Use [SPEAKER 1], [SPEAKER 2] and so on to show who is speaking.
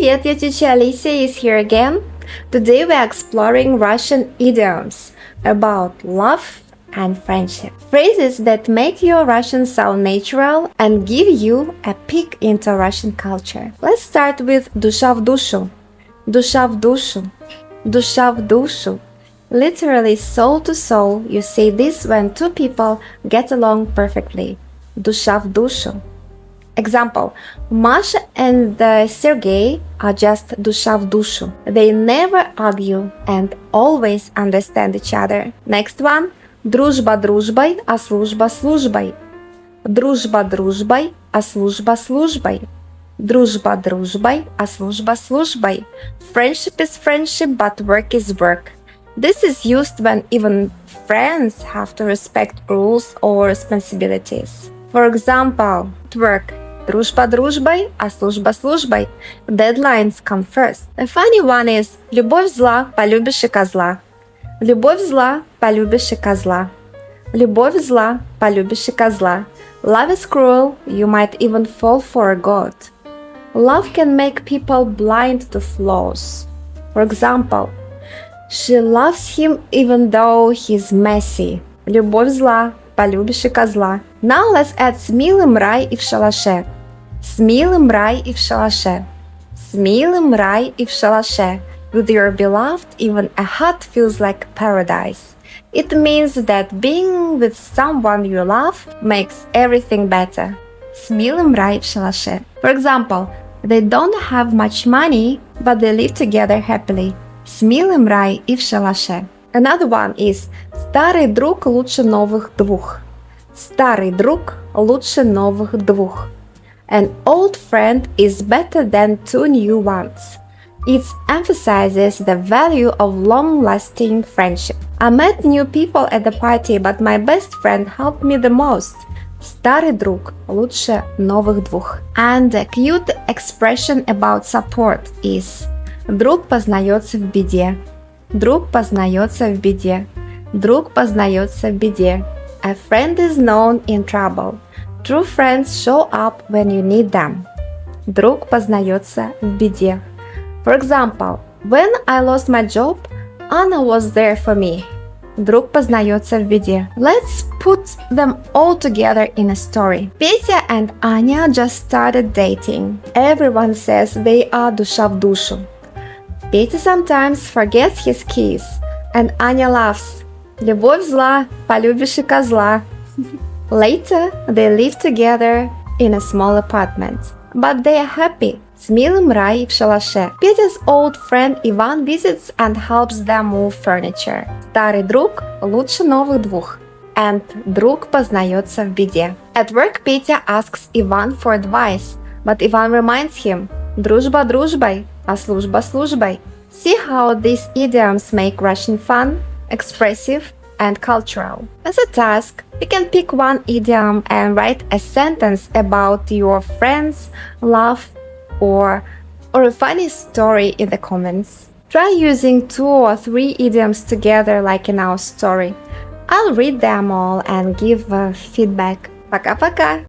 [SPEAKER 1] Привет, your teacher Alicia is here again. Today we are exploring Russian idioms about love and friendship. Phrases that make your Russian sound natural and give you a peek into Russian culture. Let's start with душа в душу. Душа в душу. Душа в душу. Literally soul to soul, you say this when two people get along perfectly. Душа в душу. Example, Masha and Sergey are just душа в душу. They never argue and always understand each other. Next one, дружба дружбой, а служба службой. Дружба дружбой, а служба службой. Дружба дружбой, а служба службой. Friendship is friendship, but work is work. This is used when even friends have to respect rules or responsibilities. For example, at work, дружба дружбой, а служба службой. Deadlines come first. A funny one is любовь зла, полюбишь и козла. Любовь зла, полюбишь и козла. Любовь зла, полюбишь и козла. Love is cruel, you might even fall for a god. Love can make people blind to flaws. For example, she loves him even though he's messy. Любовь зла, полюбишь и козла. Now let's add с милым рай и в шалаше. С милым рай и в шалаше. С милым рай и в шалаше. With your beloved, even a hut feels like paradise. It means that being with someone you love makes everything better. С милым рай в шалаше. For example, they don't have much money, but they live together happily. С милым рай и в шалаше. Another one is старый друг лучше новых двух. Старый друг лучше новых двух. An old friend is better than two new ones. It emphasizes the value of long-lasting friendship. I met new people at the party, but my best friend helped me the most. Старый друг лучше новых двух. And a cute expression about support is друг познается в беде. Друг познается в беде. Друг познается в беде. A friend is known in trouble. True friends show up when you need them. Друг познается в беде. For example, when I lost my job, Anna was there for me. Друг познается в беде. Let's put them all together in a story. Petya and Anya just started dating. Everyone says they are душа в душу. Petya sometimes forgets his keys, and Anya laughs. Любовь зла, полюбишь и козла. Later, they live together in a small apartment. But they are happy. С милым рай в шалаше. Petya's old friend Ivan visits and helps them move furniture. Старый друг лучше новых двух. And друг познается в беде. At work, Petya asks Ivan for advice, but Ivan reminds him, дружба дружбой, а служба службой. See how these idioms make Russian fun, expressive, and cultural. As a task, you can pick one idiom and write a sentence about your friends, love, or a funny story in the comments. Try using 2 or 3 idioms together like in our story. I'll read them all and give feedback. Пока-пока!